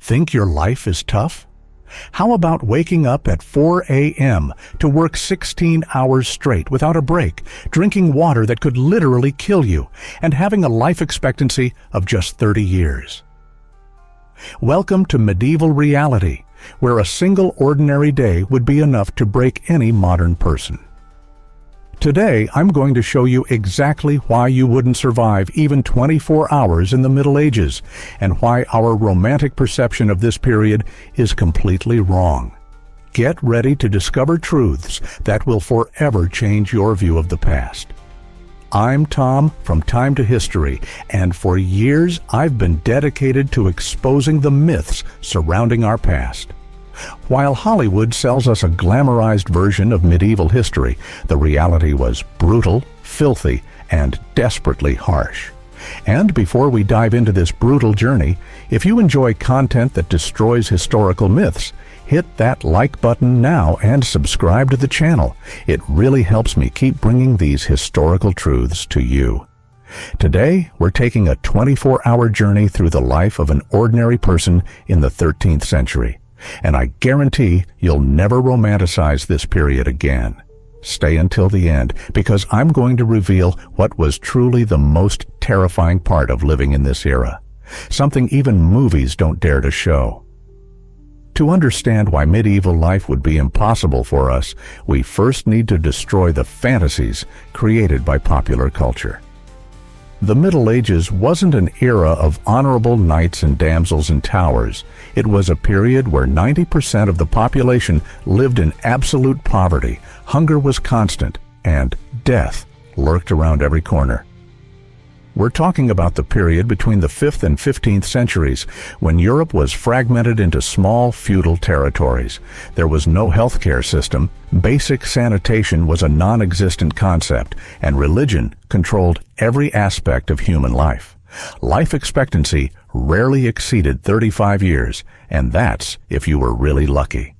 Think your life is tough? How about waking up at 4 a.m. to work 16 hours straight without a break, drinking water that could literally kill you, and having a life expectancy of just 30 years? Welcome to medieval reality, where a single ordinary day would be enough to break any modern person. Today, I'm going to show you exactly why you wouldn't survive even 24 hours in the Middle Ages, and why our romantic perception of this period is completely wrong. Get ready to discover truths that will forever change your view of the past. I'm Tom from Time to History, and for years I've been dedicated to exposing the myths surrounding our past. While Hollywood sells us a glamorized version of medieval history, the reality was brutal, filthy, and desperately harsh. And before we dive into this brutal journey, if you enjoy content that destroys historical myths, hit that like button now and subscribe to the channel. It really helps me keep bringing these historical truths to you. Today, we're taking a 24-hour journey through the life of an ordinary person in the 13th century. And I guarantee you'll never romanticize this period again. Stay until the end, because I'm going to reveal what was truly the most terrifying part of living in this era. Something even movies don't dare to show. To understand why medieval life would be impossible for us, we first need to destroy the fantasies created by popular culture. The Middle Ages wasn't an era of honorable knights and damsels in towers. It was a period where 90% of the population lived in absolute poverty, hunger was constant, and death lurked around every corner. We're talking about the period between the 5th and 15th centuries, when Europe was fragmented into small feudal territories. There was no healthcare system, basic sanitation was a non-existent concept, and religion controlled every aspect of human life. Life expectancy rarely exceeded 35 years, and that's if you were really lucky.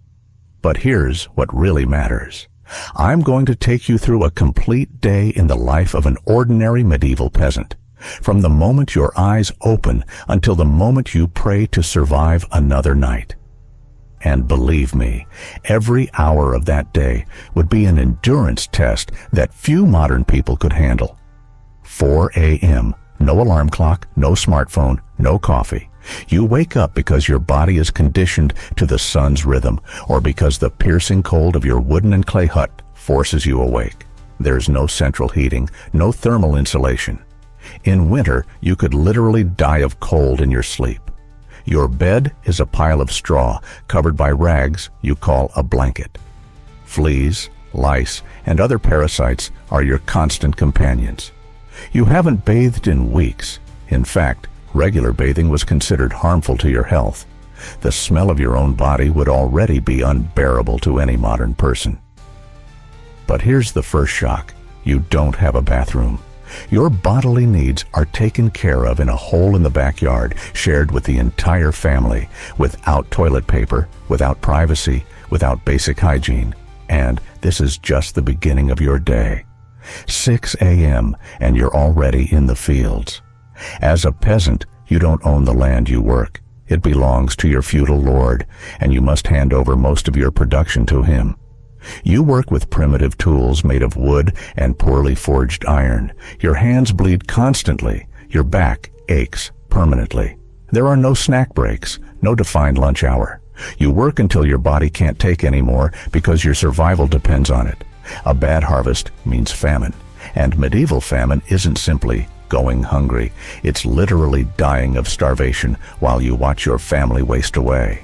But here's what really matters. I'm going to take you through a complete day in the life of an ordinary medieval peasant. From the moment your eyes open until the moment you pray to survive another night. And believe me, every hour of that day would be an endurance test that few modern people could handle. 4 a.m., no alarm clock, no smartphone, no coffee. You wake up because your body is conditioned to the sun's rhythm, or because the piercing cold of your wooden and clay hut forces you awake. There's no central heating, no thermal insulation. In winter, you could literally die of cold in your sleep. Your bed is a pile of straw covered by rags you call a blanket. Fleas, lice, and other parasites are your constant companions. You haven't bathed in weeks. In fact, regular bathing was considered harmful to your health. The smell of your own body would already be unbearable to any modern person. But here's the first shock. You don't have a bathroom. Your bodily needs are taken care of in a hole in the backyard, shared with the entire family, without toilet paper, without privacy, without basic hygiene. And this is just the beginning of your day. 6 a.m. and you're already in the fields. As a peasant, you don't own the land you work. It belongs to your feudal lord, and you must hand over most of your production to him. You work with primitive tools made of wood and poorly forged iron. Your hands bleed constantly. Your back aches permanently. There are no snack breaks, no defined lunch hour. You work until your body can't take anymore because your survival depends on it. A bad harvest means famine, and medieval famine isn't simply going hungry. It's literally dying of starvation while you watch your family waste away.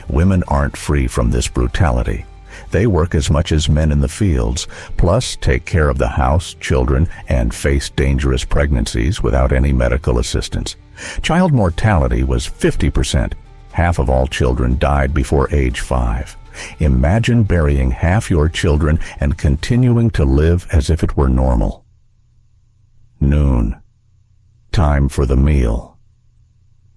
Women aren't free from this brutality. They work as much as men in the fields, plus take care of the house, children, and face dangerous pregnancies without any medical assistance. Child mortality was 50%. Half of all children died before age 5. Imagine burying half your children and continuing to live as if it were normal. Noon. Time for the meal.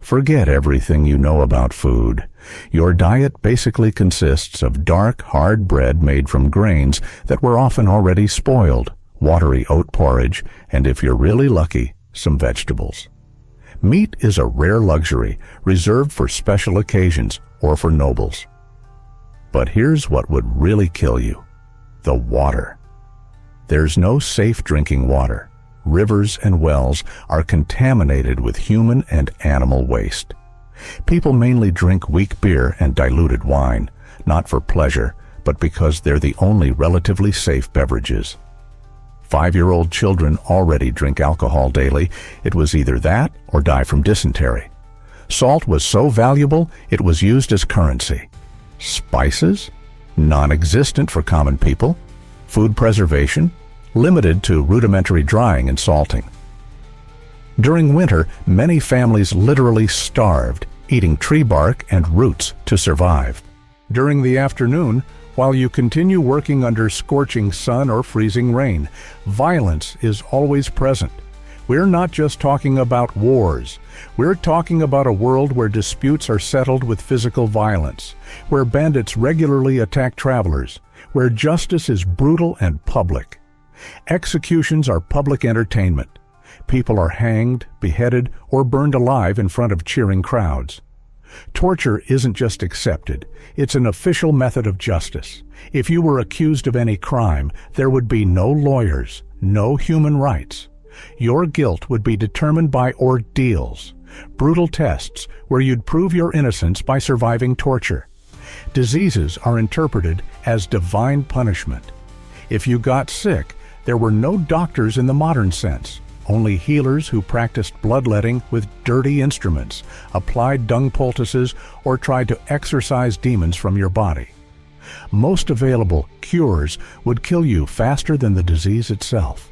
Forget everything you know about food. Your diet basically consists of dark, hard bread made from grains that were often already spoiled, watery oat porridge, and if you're really lucky, some vegetables. Meat is a rare luxury reserved for special occasions or for nobles. But here's what would really kill you: the water. There's no safe drinking water. Rivers and wells are contaminated with human and animal waste. People mainly drink weak beer and diluted wine, not for pleasure, but because they're the only relatively safe beverages. 5-year-old children already drink alcohol daily. It was either that or die from dysentery. Salt was so valuable, it was used as currency. Spices? Non-existent for common people. Food preservation? Limited to rudimentary drying and salting. During winter, many families literally starved, eating tree bark and roots to survive. During the afternoon, while you continue working under scorching sun or freezing rain, violence is always present. We're not just talking about wars. We're talking about a world where disputes are settled with physical violence, where bandits regularly attack travelers, where justice is brutal and public. Executions are public entertainment. People are hanged, beheaded, or burned alive in front of cheering crowds. Torture isn't just accepted, it's an official method of justice. If you were accused of any crime, there would be no lawyers, no human rights. Your guilt would be determined by ordeals, brutal tests where you'd prove your innocence by surviving torture. Diseases are interpreted as divine punishment. If you got sick, there were no doctors in the modern sense. Only healers who practiced bloodletting with dirty instruments, applied dung poultices, or tried to exorcise demons from your body. Most available cures would kill you faster than the disease itself.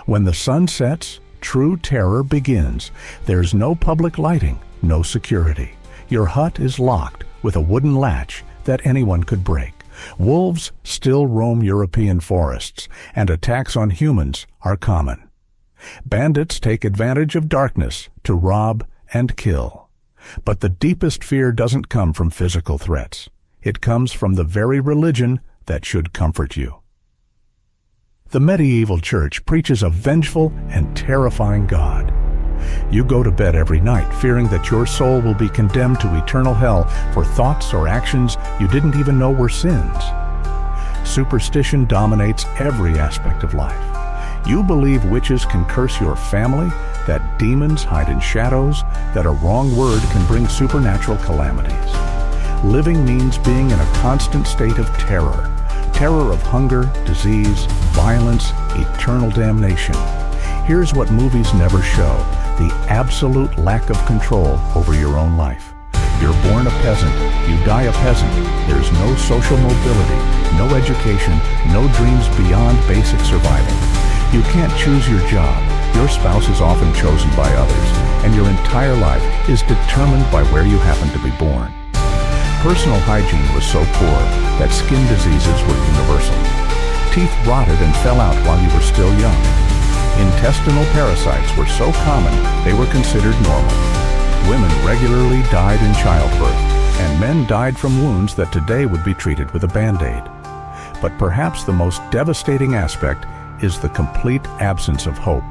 When the sun sets, true terror begins. There's no public lighting, no security. Your hut is locked with a wooden latch that anyone could break. Wolves still roam European forests, and attacks on humans are common. Bandits take advantage of darkness to rob and kill. But the deepest fear doesn't come from physical threats. It comes from the very religion that should comfort you. The medieval church preaches a vengeful and terrifying God. You go to bed every night fearing that your soul will be condemned to eternal hell for thoughts or actions you didn't even know were sins. Superstition dominates every aspect of life. You believe witches can curse your family, that demons hide in shadows, that a wrong word can bring supernatural calamities. Living means being in a constant state of terror. Terror of hunger, disease, violence, eternal damnation. Here's what movies never show: the absolute lack of control over your own life. You're born a peasant, you die a peasant. There's no social mobility, no education, no dreams beyond basic survival. You can't choose your job. Your spouse is often chosen by others, and your entire life is determined by where you happen to be born. Personal hygiene was so poor that skin diseases were universal. Teeth rotted and fell out while you were still young. Intestinal parasites were so common they were considered normal. Women regularly died in childbirth, and men died from wounds that today would be treated with a Band-Aid. But perhaps the most devastating aspect is the complete absence of hope.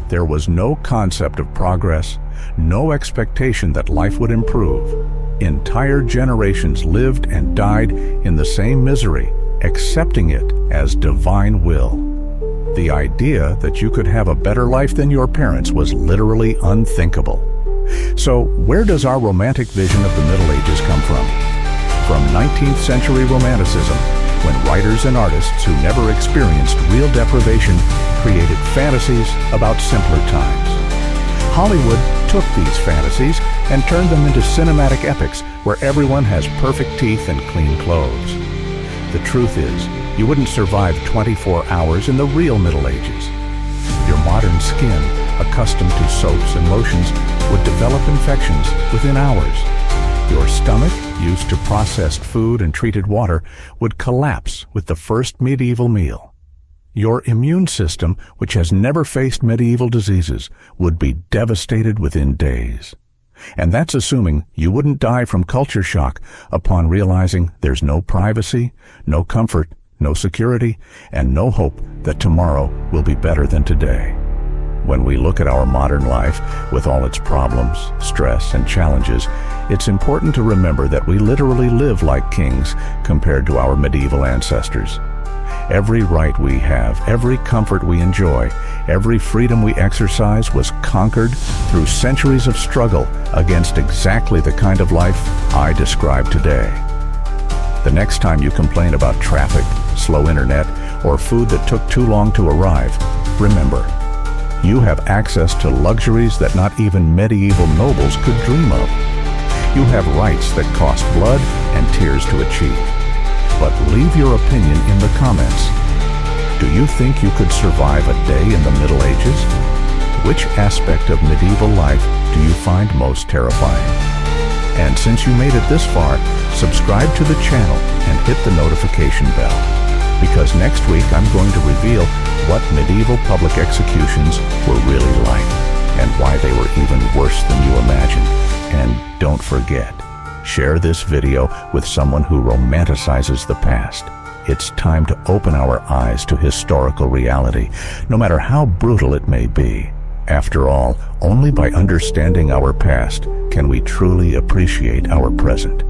There was no concept of progress, no expectation that life would improve. Entire generations lived and died in the same misery, accepting it as divine will. The idea that you could have a better life than your parents was literally unthinkable. So, where does our romantic vision of the Middle Ages come from? From 19th century Romanticism, when writers and artists who never experienced real deprivation created fantasies about simpler times. Hollywood took these fantasies and turned them into cinematic epics where everyone has perfect teeth and clean clothes. The truth is, you wouldn't survive 24 hours in the real Middle Ages. Your modern skin, accustomed to soaps and lotions, would develop infections within hours. Your stomach, used to processed food and treated water, would collapse with the first medieval meal. Your immune system, which has never faced medieval diseases, would be devastated within days. And that's assuming you wouldn't die from culture shock upon realizing there's no privacy, no comfort, no security, and no hope that tomorrow will be better than today. When we look at our modern life with all its problems, stress, and challenges, it's important to remember that we literally live like kings compared to our medieval ancestors. Every right we have, every comfort we enjoy, every freedom we exercise was conquered through centuries of struggle against exactly the kind of life I describe today. The next time you complain about traffic, slow internet, or food that took too long to arrive, remember, you have access to luxuries that not even medieval nobles could dream of. You have rights that cost blood and tears to achieve. But leave your opinion in the comments. Do you think you could survive a day in the Middle Ages? Which aspect of medieval life do you find most terrifying? And since you made it this far, subscribe to the channel and hit the notification bell. Because next week I'm going to reveal what medieval public executions were really like and why they were even worse than you imagined. And don't forget, share this video with someone who romanticizes the past. It's time to open our eyes to historical reality, no matter how brutal it may be. After all, only by understanding our past can we truly appreciate our present.